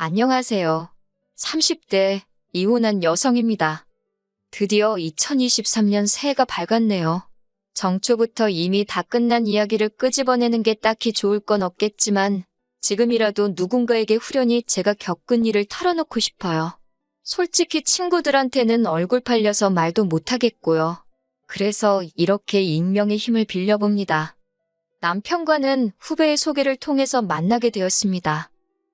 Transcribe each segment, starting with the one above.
안녕하세요. 30대 이혼한 여성입니다. 드디어 2023년 새해가 밝았네요. 정초부터 이미 다 끝난 이야기를 끄집어내는 게 딱히 좋을 건 없겠지만 지금이라도 누군가에게 후련히 제가 겪은 일을 털어놓고 싶어요. 솔직히 친구들한테는 얼굴 팔려서 말도 못하겠고요. 그래서 이렇게 익명의 힘을 빌려봅니다. 남편과는 후배의 소개를 통해서 만나게 되었습니다.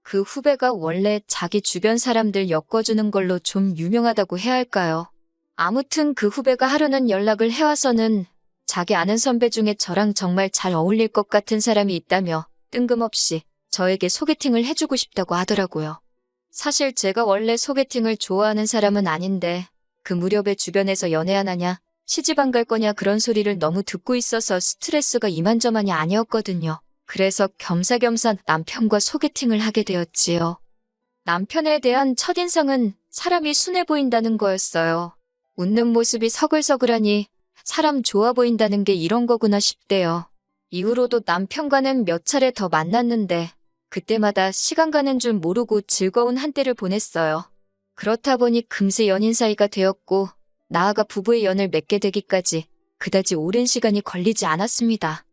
그 후배가 원래 자기 주변 사람들 엮어주는 걸로 좀 유명하다고 해야 할까요? 아무튼 그 후배가 하루는 연락을 해와서는 자기 아는 선배 중에 저랑 정말 잘 어울릴 것 같은 사람이 있다며 뜬금없이 저에게 소개팅을 해주고 싶다고 하더라고요. 사실 제가 원래 소개팅을 좋아하는 사람은 아닌데 그 무렵에 주변에서 연애하느냐, 시집 안 갈 거냐 그런 소리를 너무 듣고 있어서 스트레스가 이만저만이 아니었거든요. 그래서 겸사겸사 남편과 소개팅을 하게 되었지요. 남편에 대한 첫인상은 사람이 순해 보인다는 거였어요. 웃는 모습이 서글서글하니 사람 좋아 보인다는 게 이런 거구나 싶대요. 이후로도 남편과는 몇 차례 더 만났는데 그때마다 시간 가는 줄 모르고 즐거운 한때를 보냈어요. 그렇다 보니 금세 연인 사이가 되었고 나아가 부부의 연을 맺게 되기까지 그다지 오랜 시간이 걸리지 않았습니다.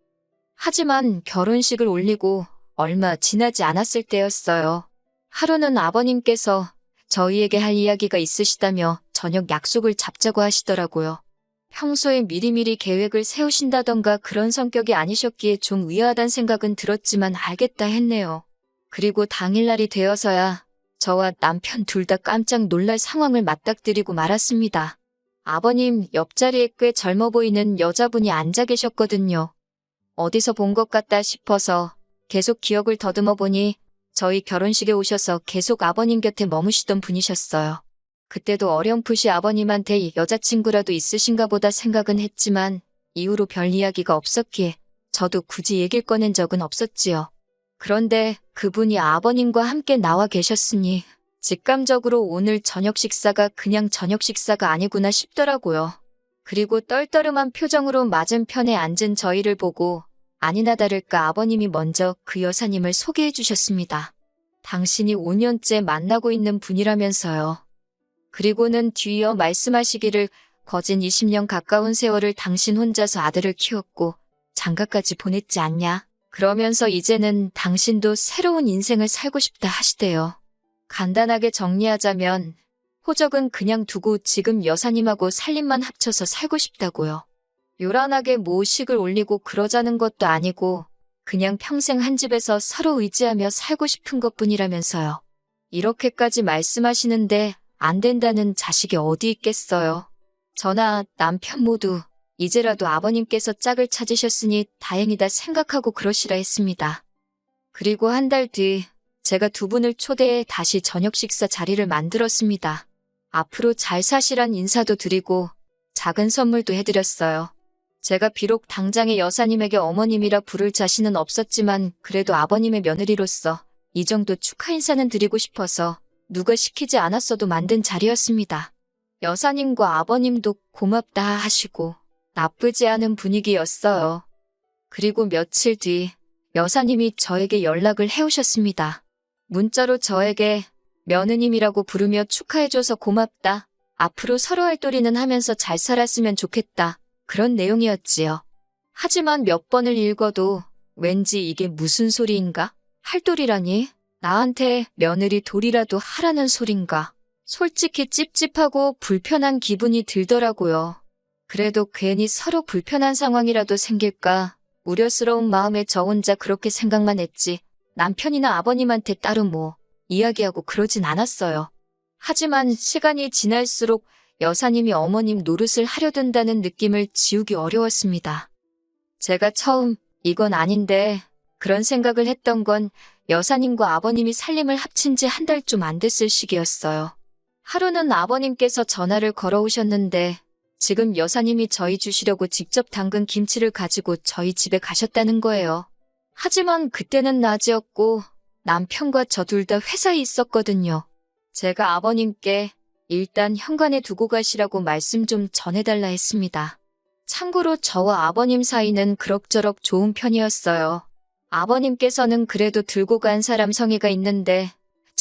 하지만 결혼식을 올리고 얼마 지나지 않았을 때였어요. 하루는 아버님께서 저희에게 할 이야기가 있으시다며 저녁 약속을 잡자고 하시더라고요. 평소에 미리미리 계획을 세우신다던가 그런 성격이 아니셨기에 좀 의아하단 생각은 들었지만 알겠다 했네요. 그리고 당일날이 되어서야 저와 남편 둘 다 깜짝 놀랄 상황을 맞닥뜨리고 말았습니다. 아버님 옆자리에 꽤 젊어 보이는 여자분이 앉아 계셨거든요. 어디서 본 것 같다 싶어서 계속 기억을 더듬어 보니 저희 결혼식에 오셔서 계속 아버님 곁에 머무시던 분이셨어요. 그때도 어렴풋이 아버님한테 여자친구라도 있으신가 보다 생각은 했지만 이후로 별 이야기가 없었기에 저도 굳이 얘기를 꺼낸 적은 없었지요. 그런데 그분이 아버님과 함께 나와 계셨으니 직감적으로 오늘 저녁 식사가 그냥 저녁 식사가 아니구나 싶더라고요. 그리고 떨떠름한 표정으로 맞은편에 앉은 저희를 보고 아니나 다를까 아버님이 먼저 그 여사님을 소개해 주셨습니다. 당신이 5년째 만나고 있는 분이라면서요. 그리고는 뒤이어 말씀하시기를 거진 20년 가까운 세월을 당신 혼자서 아들을 키웠고 장가까지 보냈지 않냐. 그러면서 이제는 당신도 새로운 인생을 살고 싶다 하시대요. 간단하게 정리하자면 호적은 그냥 두고 지금 여사님하고 살림만 합쳐서 살고 싶다고요. 요란하게 모식을 올리고 그러자는 것도 아니고 그냥 평생 한 집에서 서로 의지하며 살고 싶은 것뿐이라면서요. 이렇게까지 말씀하시는데 안 된다는 자식이 어디 있겠어요. 저나 남편 모두 이제라도 아버님께서 짝을 찾으셨으니 다행이다 생각하고 그러시라 했습니다. 그리고 한 달 뒤 제가 두 분을 초대해 다시 저녁 식사 자리를 만들었습니다. 앞으로 잘 사시란 인사도 드리고 작은 선물도 해드렸어요. 제가 비록 당장의 여사님에게 어머님이라 부를 자신은 없었지만 그래도 아버님의 며느리로서 이 정도 축하 인사는 드리고 싶어서 누가 시키지 않았어도 만든 자리였습니다. 여사님과 아버님도 고맙다 하시고 나쁘지 않은 분위기였어요. 그리고 며칠 뒤 여사님이 저에게 연락을 해오셨습니다. 문자로 저에게 며느님이라고 부르며 축하해줘서 고맙다. 앞으로 서로 할도리는 하면서 잘 살았으면 좋겠다. 그런 내용이었지요. 하지만 몇 번을 읽어도 왠지 이게 무슨 소리인가? 할도리라니? 나한테 며느리 돌이라도 하라는 소린가? 솔직히 찝찝하고 불편한 기분이 들더라고요. 그래도 괜히 서로 불편한 상황이라도 생길까 우려스러운 마음에 저 혼자 그렇게 생각만 했지 남편이나 아버님한테 따로 뭐 이야기하고 그러진 않았어요. 하지만 시간이 지날수록 여사님이 어머님 노릇을 하려 든다는 느낌을 지우기 어려웠습니다. 제가 처음 이건 아닌데 그런 생각을 했던 건 여사님과 아버님이 살림을 합친 지 한 달 좀 안 됐을 시기였어요. 하루는 아버님께서 전화를 걸어오셨는데 지금 여사님이 저희 주시려고 직접 담근 김치를 가지고 저희 집에 가셨다는 거예요. 하지만 그때는 낮이었고 남편과 저 둘 다 회사에 있었거든요. 제가 아버님께 일단 현관에 두고 가시라고 말씀 좀 전해달라 했습니다. 참고로 저와 아버님 사이는 그럭저럭 좋은 편이었어요. 아버님께서는 그래도 들고 간 사람 성의가 있는데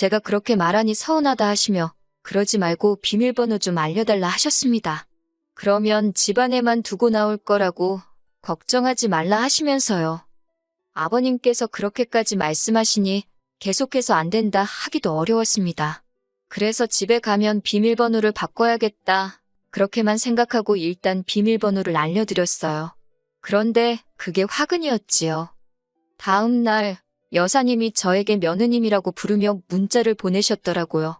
제가 그렇게 말하니 서운하다 하시며 그러지 말고 비밀번호 좀 알려달라 하셨습니다. 그러면 집안에만 두고 나올 거라고 걱정하지 말라 하시면서요. 아버님께서 그렇게까지 말씀하시니 계속해서 안 된다 하기도 어려웠습니다. 그래서 집에 가면 비밀번호를 바꿔야겠다. 그렇게만 생각하고 일단 비밀번호를 알려드렸어요. 그런데 그게 화근이었지요. 다음 날 여사님이 저에게 며느님이라고 부르며 문자를 보내셨더라고요.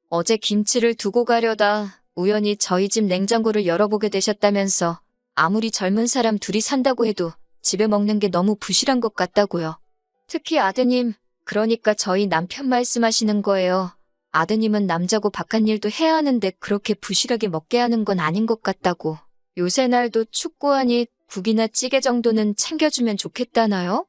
어제 김치를 두고 가려다 우연히 저희 집 냉장고를 열어보게 되셨다면서 아무리 젊은 사람 둘이 산다고 해도 집에 먹는 게 너무 부실한 것 같다고요. 특히 아드님, 그러니까 저희 남편 말씀하시는 거예요. 아드님은 남자고 바깥일도 해야 하는데 그렇게 부실하게 먹게 하는 건 아닌 것 같다고. 요새 날도 춥고하니 국이나 찌개 정도는 챙겨주면 좋겠다나요?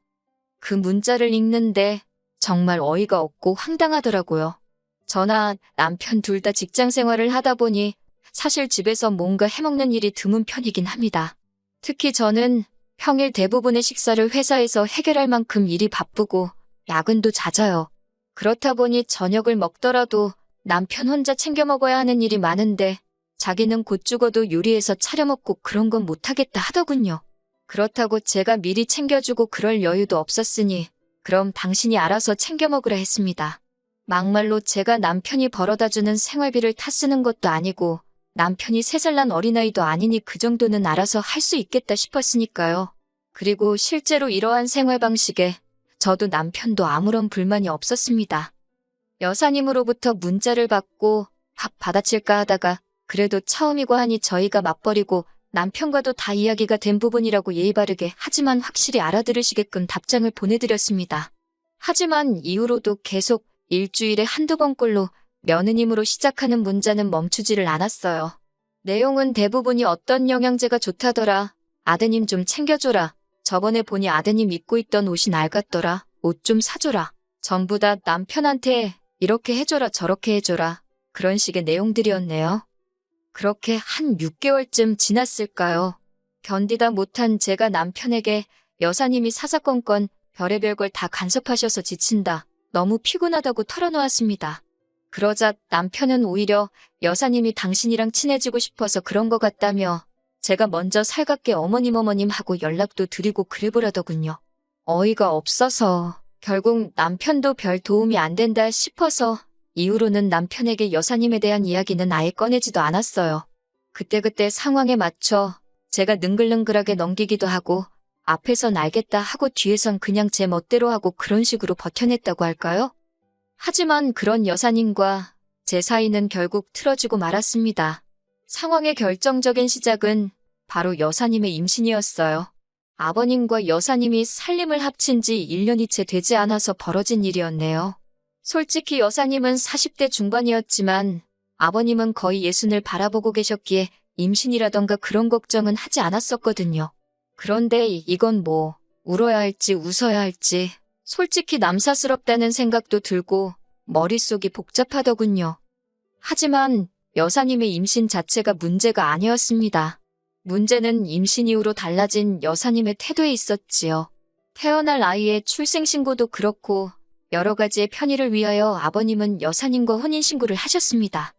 그 문자를 읽는데 정말 어이가 없고 황당하더라고요. 저나 남편 둘 다 직장 생활을 하다 보니 사실 집에서 뭔가 해먹는 일이 드문 편이긴 합니다. 특히 저는 평일 대부분의 식사를 회사에서 해결할 만큼 일이 바쁘고 야근도 잦아요. 그렇다 보니 저녁을 먹더라도 남편 혼자 챙겨 먹어야 하는 일이 많은데 자기는 곧 죽어도 요리해서 차려 먹고 그런 건 못하겠다 하더군요. 그렇다고 제가 미리 챙겨주고 그럴 여유도 없었으니 그럼 당신이 알아서 챙겨 먹으라 했습니다. 막말로 제가 남편이 벌어다주는 생활비를 타 쓰는 것도 아니고 남편이 3살 난 어린아이도 아니니 그 정도는 알아서 할 수 있겠다 싶었으니까요. 그리고 실제로 이러한 생활 방식에 저도 남편도 아무런 불만이 없었습니다. 여사님으로부터 문자를 받고 밥 받아칠까 하다가 그래도 처음이고 하니 저희가 맞벌이고 남편과도 다 이야기가 된 부분이라고 예의 바르게 하지만 확실히 알아들으시게끔 답장을 보내드렸습니다. 하지만 이후로도 계속 일주일에 한두 번꼴로 며느님으로 시작하는 문자는 멈추지를 않았어요. 내용은 대부분이 어떤 영양제가 좋다더라. 아드님 좀 챙겨줘라. 저번에 보니 아드님 입고 있던 옷이 낡았더라. 옷 좀 사줘라. 전부 다 남편한테 이렇게 해줘라 저렇게 해줘라. 그런 식의 내용들이었네요. 그렇게 한 6개월쯤 지났을까요? 견디다 못한 제가 남편에게 여사님이 사사건건 별의별 걸 다 간섭하셔서 지친다. 너무 피곤하다고 털어놓았습니다. 그러자 남편은 오히려 여사님이 당신이랑 친해지고 싶어서 그런 것 같다며 제가 먼저 살갑게 어머님 하고 연락도 드리고 그래보라더군요. 어이가 없어서 결국 남편도 별 도움이 안 된다 싶어서 이후로는 남편에게 여사님에 대한 이야기는 아예 꺼내지도 않았어요. 그때그때 상황에 맞춰 제가 능글능글하게 넘기기도 하고 앞에선 알겠다 하고 뒤에선 그냥 제 멋대로 하고 그런 식으로 버텨냈다고 할까요? 하지만 그런 여사님과 제 사이는 결국 틀어지고 말았습니다. 상황의 결정적인 시작은 바로 여사님의 임신이었어요. 아버님과 여사님이 살림을 합친 지 1년이 채 되지 않아서 벌어진 일이었네요. 솔직히 여사님은 40대 중반이었지만 아버님은 거의 60을 바라보고 계셨기에 임신이라던가 그런 걱정은 하지 않았었거든요. 그런데 이건 뭐 울어야 할지 웃어야 할지 솔직히 남사스럽다는 생각도 들고 머릿속이 복잡하더군요. 하지만 여사님의 임신 자체가 문제가 아니었습니다. 문제는 임신 이후로 달라진 여사님의 태도에 있었지요. 태어날 아이의 출생신고도 그렇고 여러 가지의 편의를 위하여 아버님은 여사님과 혼인신고를 하셨습니다.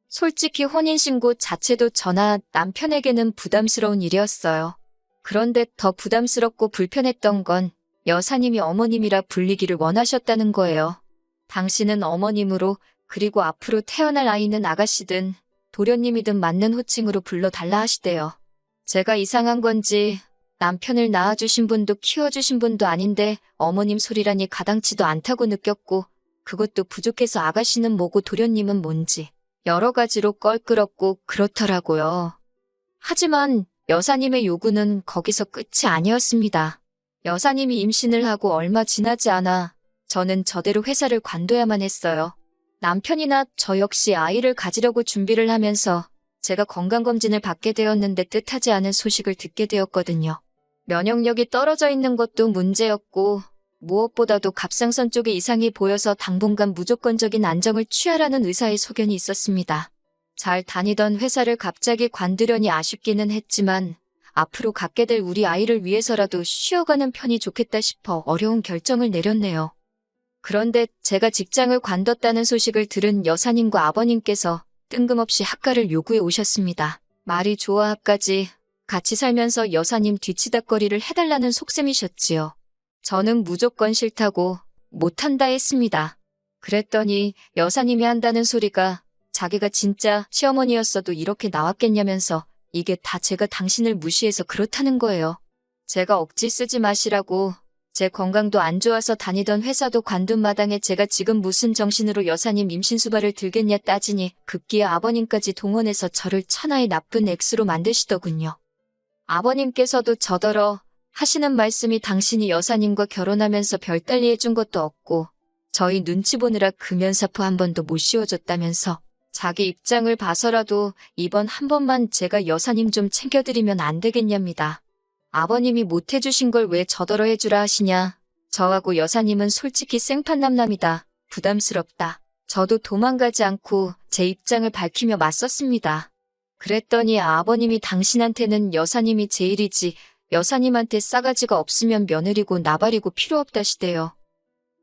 솔직히 혼인신고 자체도 저나 남편에게는 부담스러운 일이었어요. 그런데 더 부담스럽고 불편했던 건 여사님이 어머님이라 불리기를 원하셨다는 거예요. 당신은 어머님으로 그리고 앞으로 태어날 아이는 아가씨든 도련님이든 맞는 호칭으로 불러달라 하시대요. 제가 이상한 건지 남편을 낳아주신 분도 키워주신 분도 아닌데 어머님 소리라니 가당치도 않다고 느꼈고 그것도 부족해서 아가씨는 뭐고 도련님은 뭔지 여러 가지로 껄끄럽고 그렇더라고요. 하지만 여사님의 요구는 거기서 끝이 아니었습니다. 여사님이 임신을 하고 얼마 지나지 않아 저는 저대로 회사를 관둬야만 했어요. 남편이나 저 역시 아이를 가지려고 준비를 하면서 제가 건강검진을 받게 되었는데 뜻하지 않은 소식을 듣게 되었거든요. 면역력이 떨어져 있는 것도 문제였고 무엇보다도 갑상선 쪽에 이상이 보여서 당분간 무조건적인 안정을 취하라는 의사의 소견이 있었습니다. 잘 다니던 회사를 갑자기 관두려니 아쉽기는 했지만 앞으로 갖게 될 우리 아이를 위해서라도 쉬어가는 편이 좋겠다 싶어 어려운 결정을 내렸네요. 그런데 제가 직장을 관뒀다는 소식을 들은 여사님과 아버님께서 뜬금없이 합가를 요구해 오셨습니다. 말이 좋아 합가지 같이 살면서 여사님 뒤치다꺼리를 해달라는 속셈이셨지요. 저는 무조건 싫다고 못한다 했습니다. 그랬더니 여사님이 한다는 소리가 자기가 진짜 시어머니였어도 이렇게 나왔겠냐면서 이게 다 제가 당신을 무시해서 그렇다는 거예요. 제가 억지 쓰지 마시라고 제 건강도 안 좋아서 다니던 회사도 관둔 마당에 제가 지금 무슨 정신으로 여사님 임신수발을 들겠냐 따지니 급기야 아버님까지 동원해서 저를 천하의 나쁜 액수로 만드시더군요. 아버님께서도 저더러 하시는 말씀이 당신이 여사님과 결혼하면서 별달리 해준 것도 없고 저희 눈치 보느라 금연사포 한 번도 못 씌워줬다면서 자기 입장을 봐서라도 이번 한 번만 제가 여사님 좀 챙겨드리면 안 되겠냐입니다. 아버님이 못 해주신 걸 왜 저더러 해주라 하시냐. 저하고 여사님은 솔직히 생판남남이다. 부담스럽다. 저도 도망가지 않고 제 입장을 밝히며 맞섰습니다. 그랬더니 아버님이 당신한테는 여사님이 제일이지 여사님한테 싸가지가 없으면 며느리고 나발이고 필요 없다시대요.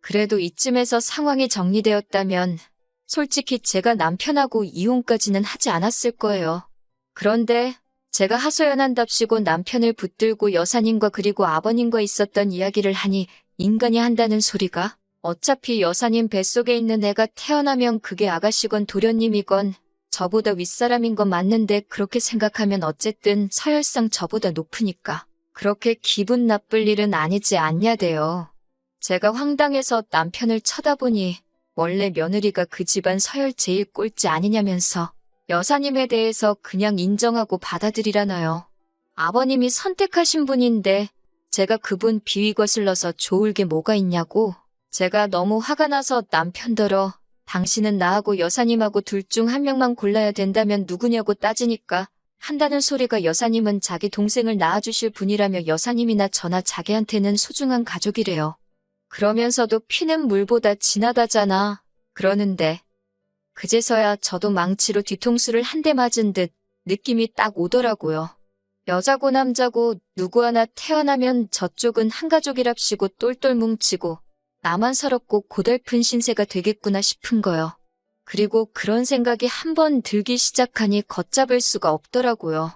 그래도 이쯤에서 상황이 정리되었다면 솔직히 제가 남편하고 이혼까지는 하지 않았을 거예요. 그런데 제가 하소연한답시고 남편을 붙들고 여사님과 그리고 아버님과 있었던 이야기를 하니 인간이 한다는 소리가 어차피 여사님 뱃속에 있는 애가 태어나면 그게 아가씨건 도련님이건 저보다 윗사람인 건 맞는데 그렇게 생각하면 어쨌든 서열상 저보다 높으니까 그렇게 기분 나쁠 일은 아니지 않냐대요. 제가 황당해서 남편을 쳐다보니 원래 며느리가 그 집안 서열 제일 꼴찌 아니냐면서 여사님에 대해서 그냥 인정하고 받아들이라나요. 아버님이 선택하신 분인데 제가 그분 비위 거슬러서 좋을 게 뭐가 있냐고. 제가 너무 화가 나서 남편더러 당신은 나하고 여사님하고 둘 중 한 명만 골라야 된다면 누구냐고 따지니까 한다는 소리가 여사님은 자기 동생을 낳아주실 분이라며 여사님이나 저나 자기한테는 소중한 가족이래요. 그러면서도 피는 물보다 진하다잖아. 그러는데 그제서야 저도 망치로 뒤통수를 한 대 맞은 듯 느낌이 딱 오더라고요. 여자고 남자고 누구 하나 태어나면 저쪽은 한 가족이랍시고 똘똘 뭉치고 나만 서럽고 고달픈 신세가 되겠구나 싶은 거요. 그리고 그런 생각이 한 번 들기 시작하니 걷잡을 수가 없더라고요.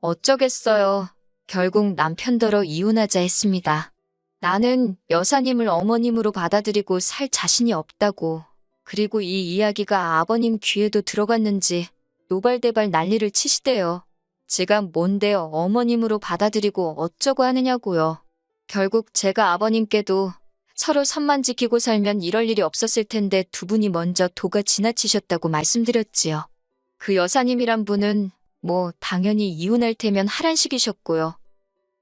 어쩌겠어요. 결국 남편더러 이혼하자 했습니다. 나는 여사님을 어머님으로 받아들이고 살 자신이 없다고. 그리고 이 이야기가 아버님 귀에도 들어갔는지 노발대발 난리를 치시대요. 제가 뭔데요 어머님으로 받아들이고 어쩌고 하느냐고요. 결국 제가 아버님께도 서로 선만 지키고 살면 이럴 일이 없었을 텐데 두 분이 먼저 도가 지나치셨다고 말씀드렸지요. 그 여사님이란 분은 뭐 당연히 이혼할 테면 하란식이셨고요.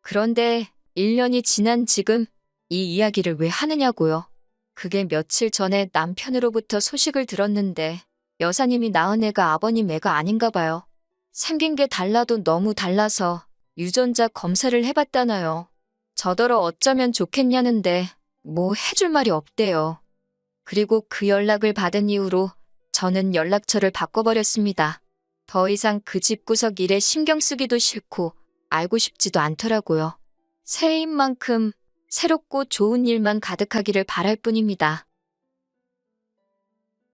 그런데 1년이 지난 지금 이 이야기를 왜 하느냐고요. 그게 며칠 전에 남편으로부터 소식을 들었는데 여사님이 낳은 애가 아버님 애가 아닌가 봐요. 생긴 게 달라도 너무 달라서 유전자 검사를 해봤다나요. 저더러 어쩌면 좋겠냐는데 뭐 해줄 말이 없대요. 그리고 그 연락을 받은 이후로 저는 연락처를 바꿔버렸습니다. 더 이상 그 집구석 일에 신경 쓰기도 싫고 알고 싶지도 않더라고요. 새해인 만큼 새롭고 좋은 일만 가득하기를 바랄 뿐입니다.